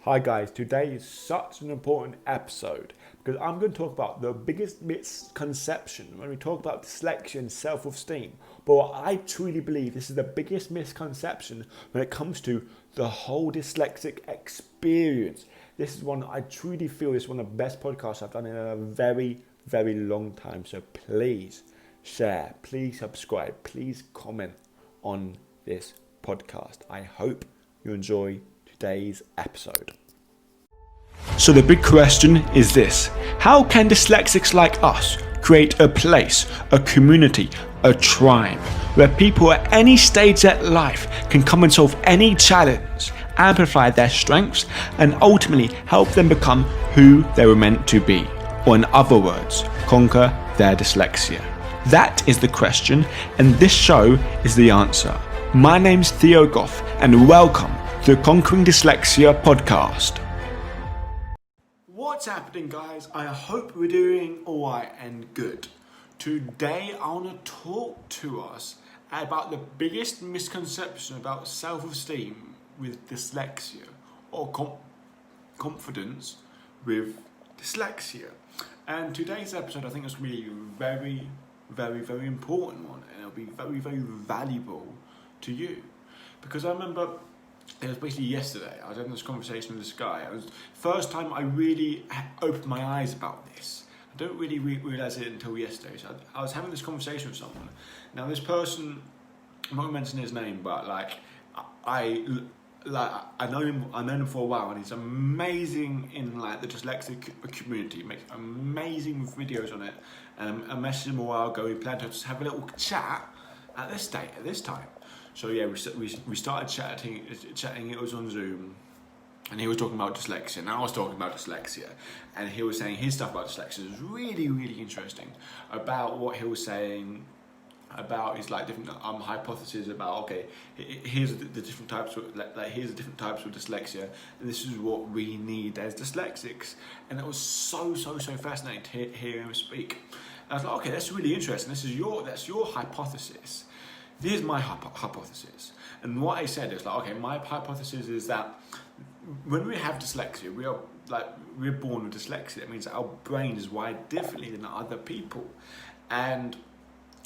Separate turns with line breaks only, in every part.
Hi guys, today is such an important episode because I'm going to talk about the biggest misconception when we talk about dyslexia and self-esteem. But what I truly believe this is the biggest misconception when it comes to the whole dyslexic experience. This is one I truly feel is one of the best podcasts I've done in a very, very long time. So please share, please subscribe, please comment on this podcast. I hope you enjoy today's episode. So the big question is this: how can dyslexics like us create a place, a community, a tribe where people at any stage of life can come and solve any challenge, amplify their strengths, and ultimately help them become who they were meant to be, or in other words, conquer their dyslexia? That is the question, and this show is the answer. My name's Theo Goff, and welcome to the Conquering Dyslexia podcast. What's happening, guys? I hope we're doing alright and good. Today I want to talk to us about the biggest misconception about self-esteem with dyslexia, or confidence with dyslexia. And today's episode, I think, is really very, very, very important one, and it'll be very, very valuable to you. Because I remember it was basically yesterday, I was having this conversation with this guy. It was the first time I really opened my eyes about this. I don't really realise it until yesterday. So I was having this conversation with someone. Now this person, I'm not going to mention his name, but I know him for a while, and he's amazing in the dyslexic community. He makes amazing videos on it. I messaged him a while ago. We planned to just have a little chat at this time. So yeah, we started chatting. It was on Zoom, and he was talking about dyslexia, and I was talking about dyslexia, and he was saying his stuff about dyslexia was really, really interesting. About what he was saying about his different hypotheses about, okay, here's the different types of here's the different types of dyslexia, and this is what we need as dyslexics. And it was so fascinating to hear him speak. And I was like, okay, that's really interesting. That's your hypothesis. Here's my hypothesis. And what I said is okay, my hypothesis is that when we have dyslexia, we're born with dyslexia. It means that our brain is wired differently than other people. And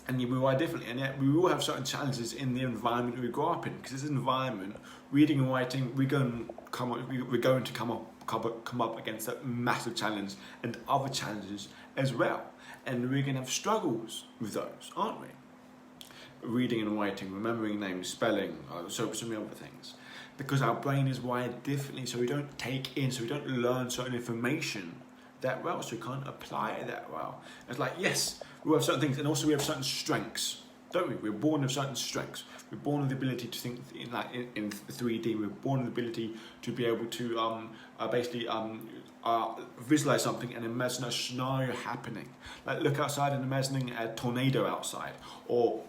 we wire differently, and yet we all have certain challenges in the environment we grow up in. Because this environment, reading and writing, we're going to come up against a massive challenge and other challenges as well. And we're going to have struggles with those, aren't we? Reading and writing, remembering names, spelling, so many other things. Because our brain is wired differently, so we don't learn certain information that well, so we can't apply it that well. It's yes, we have certain things, and also we have certain strengths, don't we? We're born with certain strengths. We're born with the ability to think in 3D. We're born with the ability to be able to visualize something and imagine a scenario happening. Look outside and imagining a tornado outside, or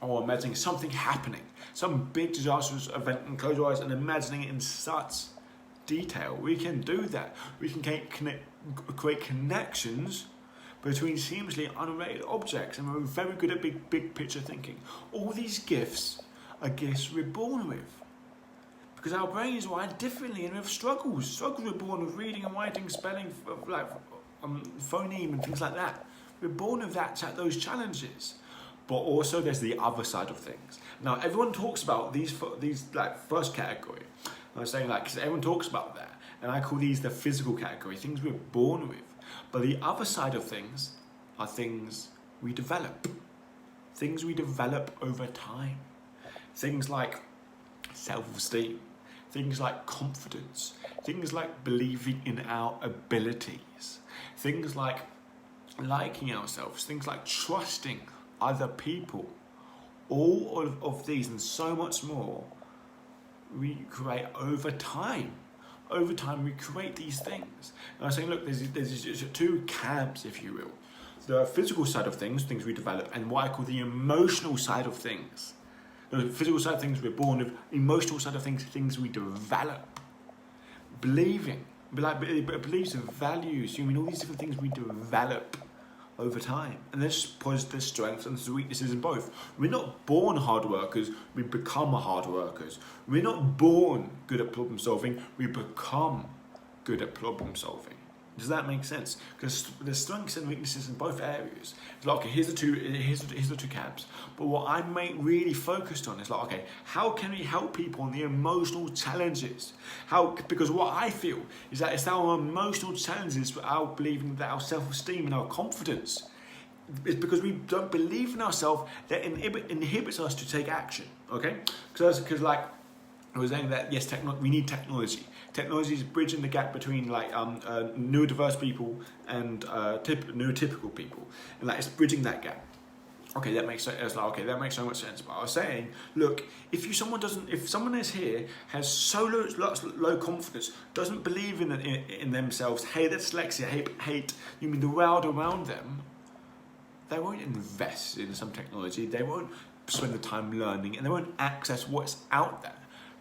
imagining something happening, some big disastrous event, and close your eyes and imagining it in such detail. We can do that. We can create connections between seamlessly unrelated objects, and we're very good at big picture thinking. All these gifts are gifts we're born with, because our brain is wired differently, and we have struggles. We're born with reading and writing, spelling, phoneme and things like that. We're born with those challenges. But also there's the other side of things. Now everyone talks about these first category. I was saying because everyone talks about that, and I call these the physical category, things we're born with. But the other side of things are things we develop. Things we develop over time. Things like self-esteem, things like confidence, things like believing in our abilities, things like liking ourselves, things like trusting other people. All of these and so much more we create over time. Over time we create these things. And I'm saying, look, there's two camps, if you will. The physical side of things we develop, and what I call the emotional side of things. The physical side of things we're born with, emotional side of things we develop. Beliefs and values, all these different things we develop over time. And there's positive strengths and weaknesses in both. We're not born hard workers, we become hard workers. We're not born good at problem solving, we become good at problem solving. Does that make sense? Because there's strengths and weaknesses in both areas. It's like, okay, here's the two camps. But what I'm really focused on is like, okay, how can we help people on the emotional challenges? Because what I feel is that it's our emotional challenges, our believing that our self-esteem and our confidence, it's because we don't believe in ourselves that inhibits us to take action. Okay? Because like I was saying that yes, we need technology. Technology is bridging the gap between like neurodiverse people and neurotypical people, and like it's bridging that gap. Okay, that makes sense. It's like, okay, that makes so much sense. But I was saying, look, if someone is here has so low confidence, doesn't believe in themselves, hate dyslexia, hate you mean the world around them, they won't invest in some technology. They won't spend the time learning, and they won't access what's out there,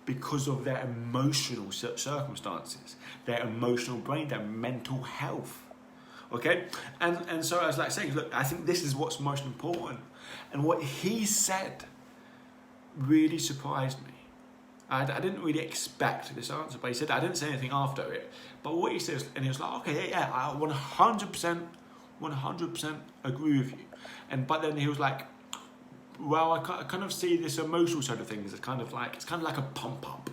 because of their emotional circumstances, their emotional brain, their mental health. Okay? And so I was like saying, look, I think this is what's most important. And what he said really surprised me. I didn't really expect this answer, but he said, I didn't say anything after it. But what he says, and he was like, okay, yeah, I 100% agree with you. But then he was like, well, I kind of see this emotional side of things. It's kind of like a pump up.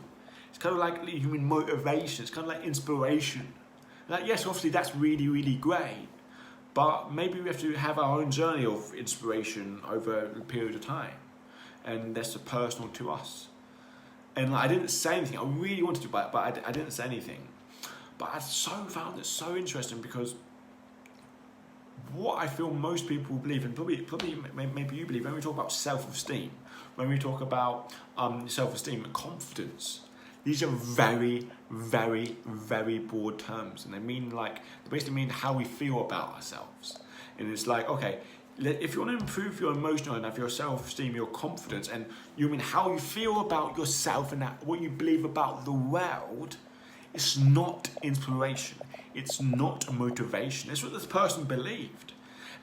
It's kind of like human motivation. It's kind of like inspiration. Like, yes, obviously that's really, really great, but maybe we have to have our own journey of inspiration over a period of time, and that's personal to us. And like, I didn't say anything. I really wanted to, but I didn't say anything. But I found it so interesting, because what I feel most people believe, and probably maybe you believe, when we talk about self-esteem, when we talk about self-esteem and confidence, these are very, very, very broad terms, and they basically mean how we feel about ourselves. And it's like, okay, if you want to improve your emotional and have your self-esteem, your confidence, and you mean how you feel about yourself and what you believe about the world, it's not inspiration. It's not motivation. It's what this person believed.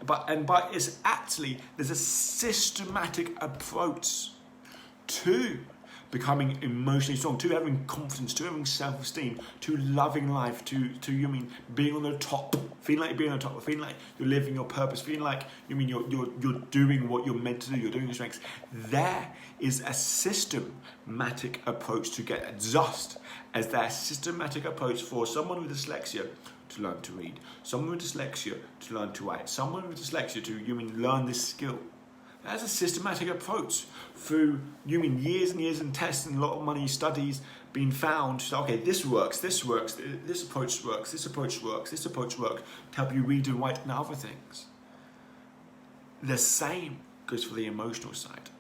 But it's actually, there's a systematic approach to becoming emotionally strong, to having confidence, to having self-esteem, to loving life, to being on the top, feeling like you're being on the top, feeling like you're living your purpose, feeling like you're doing what you're meant to do, you're doing your strengths. There is a systematic approach to get it, just as there's a systematic approach for someone with dyslexia to learn to read, someone with dyslexia to learn to write, someone with dyslexia to learn this skill. That's a systematic approach through years and years and tests and a lot of money, studies being found. So, okay, this works, this approach works, this approach works to help you read and write and other things. The same goes for the emotional side.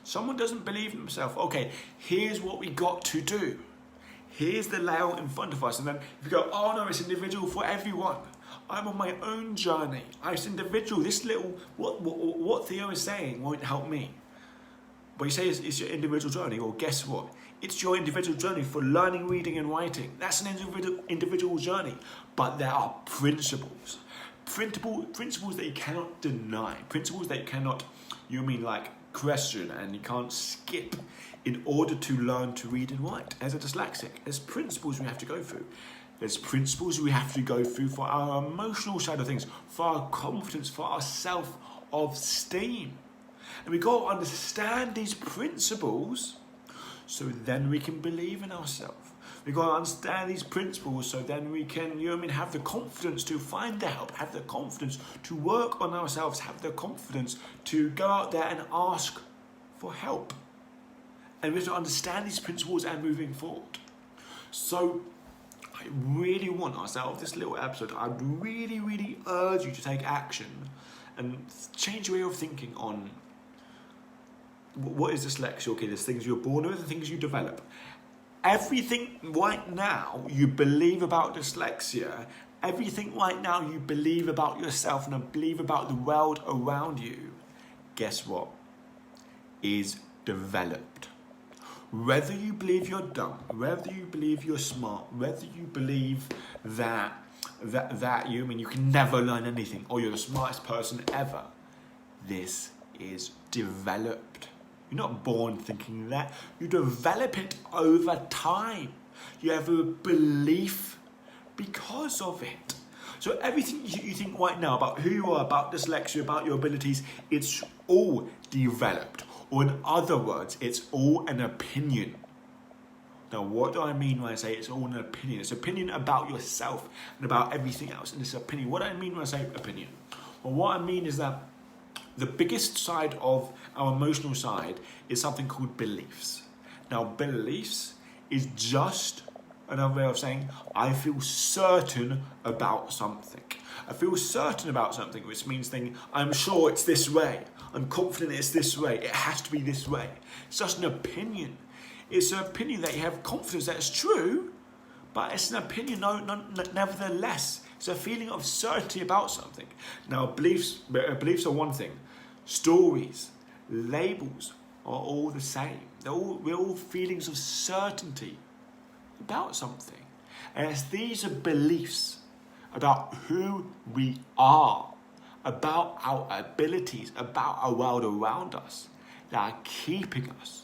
Someone doesn't believe in themselves. Okay, here's what we got to do. Here's the layout in front of us. And then if you go, oh no, it's individual for everyone. I'm on my own journey. It's individual. This little, what Theo is saying won't help me. But you say it's your individual journey, or guess what? It's your individual journey for learning, reading and writing. That's an individual journey. But there are principles that you cannot deny, principles that you cannot, question, and you can't skip in order to learn to read and write. As a dyslexic, there's principles we have to go through. There's principles we have to go through for our emotional side of things, for our confidence, for our self-esteem. And we've got to understand these principles so then we can believe in ourselves. We've got to understand these principles so then we can, have the confidence to find the help, have the confidence to work on ourselves, have the confidence to go out there and ask for help. And we have to understand these principles and moving forward. So I really want us, out of this little episode, I'd really, really urge you to take action and change your way of thinking on what is dyslexia. Okay, there's things you're born with and things you develop. Everything right now you believe about dyslexia, everything right now you believe about yourself and believe about the world around you, guess what? Is developed. Whether you believe you're dumb, whether you believe you're smart, whether you believe that that you mean you can never learn anything, or you're the smartest person ever. This is developed. You're not born thinking that. You develop it over time. You have a belief because of it. So everything you think right now about who you are, about dyslexia, about your abilities, it's all developed. Or in other words, it's all an opinion. Now, what do I mean when I say it's all an opinion? It's an opinion about yourself and about everything else. And it's an opinion. What do I mean when I say opinion? Well, what I mean is that the biggest side of our emotional side is something called beliefs. Now, beliefs is just another way of saying I feel certain about something. I feel certain about something, which means thinking I'm sure it's this way. I'm confident it's this way. It has to be this way. It's just an opinion. It's an opinion that you have confidence that it's true, but it's an opinion nevertheless. It's a feeling of certainty about something. Now, beliefs are one thing. Stories, labels are all the same. We're all feelings of certainty about something. And it's these are beliefs about who we are, about our abilities, about our world around us that are keeping us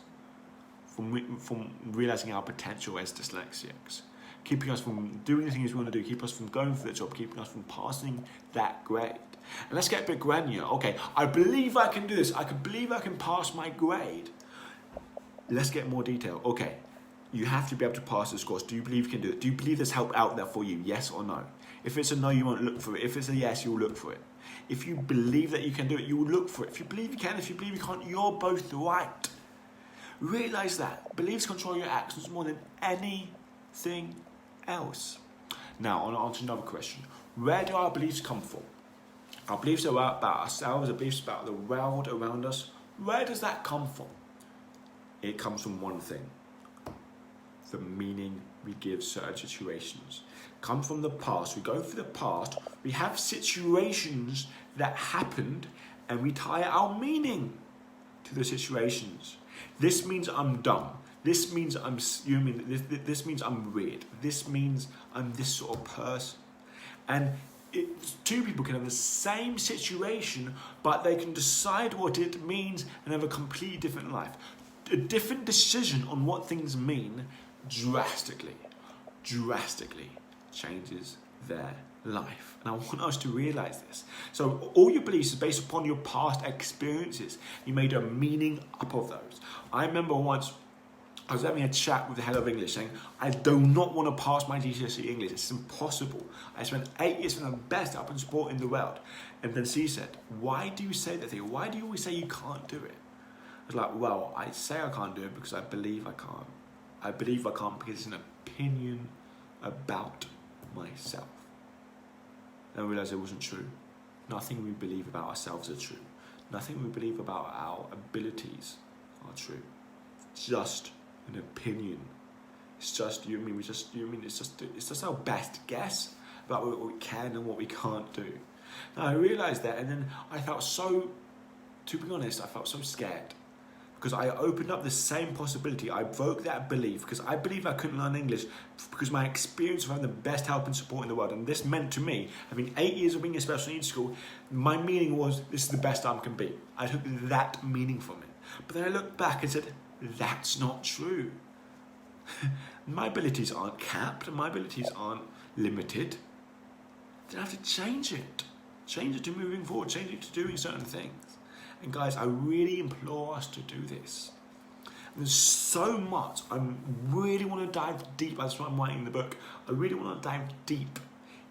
from realizing our potential as dyslexics, keeping us from doing the things we want to do, keeping us from going for the job, keeping us from passing that grade. And let's get a bit granular. Okay, I believe I can do this. I can believe I can pass my grade. Let's get more detail. Okay, you have to be able to pass this course. Do you believe you can do it? Do you believe there's help out there for you? Yes or no? If it's a no, you won't look for it. If it's a yes, you'll look for it. If you believe that you can do it, you will look for it. If you believe you can, if you believe you can't, you're both right. Realize that. Beliefs control your actions more than anything else. Now, I want to answer another question. Where do our beliefs come from? Our beliefs are about ourselves, our beliefs about the world around us. Where does that come from? It comes from one thing. The meaning we give certain situations. Come from the past. We go through the past. We have situations that happened and we tie our meaning to the situations. This means I'm dumb. This means I'm human. This means I'm weird. This means I'm this sort of person. And two people can have the same situation, but they can decide what it means and have a completely different life. A different decision on what things mean drastically changes their life. And I want us to realize this. So all your beliefs is based upon your past experiences. You made a meaning up of those. I remember once I was having a chat with the head of English saying, I do not want to pass my GCSE English. It's impossible. I spent 8 years from the best up in sport in the world. And then she said, why do you say that thing? Why do you always say you can't do it? I was like, well, I say I can't do it because I believe I can't. I believe I can't because it's an opinion about myself. And I realised it wasn't true. Nothing we believe about ourselves are true. Nothing we believe about our abilities are true. It's just an opinion. It's just it's just our best guess about what we can and what we can't do. Now I realised that, and then I felt so, to be honest, I felt so scared. Because I opened up the same possibility. I broke that belief because I believed I couldn't learn English because my experience of having the best help and support in the world. And this meant to me, having 8 years of being in special needs school, my meaning was this is the best I can be. I took that meaning from it. But then I looked back and said, that's not true. My abilities aren't capped. My abilities aren't limited. Then I have to change it. Change it to moving forward. Change it to doing certain things. And guys, I really implore us to do this. There's so much. I really want to dive deep. That's why I'm writing the book. I really want to dive deep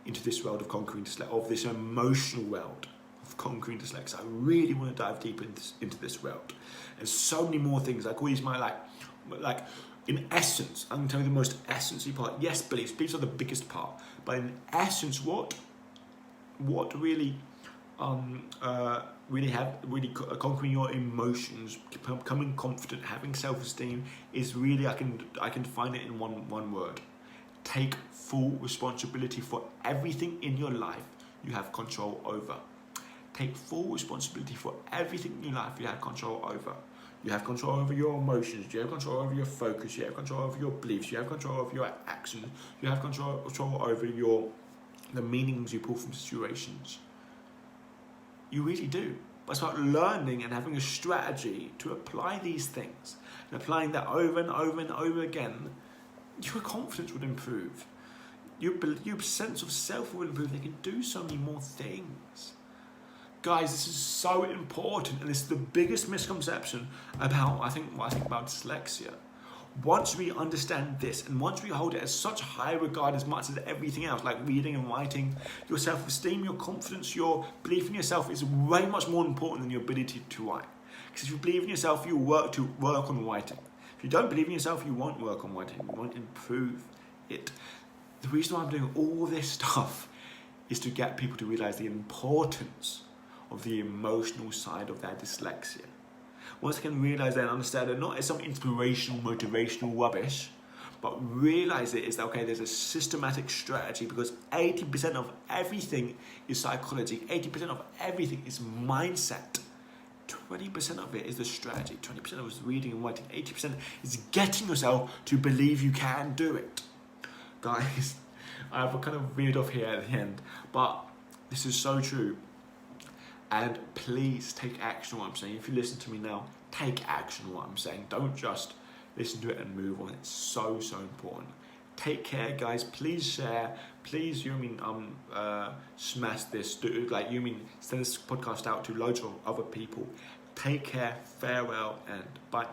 into this world of conquering dyslexia, of this emotional world of conquering dyslexia. I really want to dive deep into this world. And so many more things. Like all these, like in essence, I'm going to tell you the most essential part. Yes, beliefs. Beliefs are the biggest part. But in essence, what really conquering your emotions, becoming confident, having self-esteem is really, I can define it in one word. Take full responsibility for everything in your life you have control over. Take full responsibility for everything in your life you have control over. You have control over your emotions, you have control over your focus, you have control over your beliefs, you have control over your actions, you have control over your the meanings you pull from situations. You really do. But it's about learning and having a strategy to apply these things. And applying that over and over and over again, your confidence would improve. Your sense of self will improve. They can do so many more things. Guys, this is so important, and this is the biggest misconception about, what I think about dyslexia. Once we understand this, and once we hold it as such high regard as much as everything else, like reading and writing, your self-esteem, your confidence, your belief in yourself is way much more important than your ability to write. Because if you believe in yourself, you work on writing. If you don't believe in yourself, you won't work on writing. You won't improve it. The reason why I'm doing all this stuff is to get people to realize the importance of the emotional side of their dyslexia. Once they can realize that and understand it, not as some inspirational, motivational rubbish, but realize it is that, okay, there's a systematic strategy, because 80% of everything is psychology, 80% of everything is mindset. 20% of it is the strategy, 20% of it is reading and writing, 80% is getting yourself to believe you can do it. Guys, I have a kind of veered off here at the end, but this is so true. And please take action on what I'm saying. If you listen to me now, take action on what I'm saying. Don't just listen to it and move on. It's so, so important. Take care, guys. Please share. Please, smash this. Send this podcast out to loads of other people. Take care. Farewell and bye.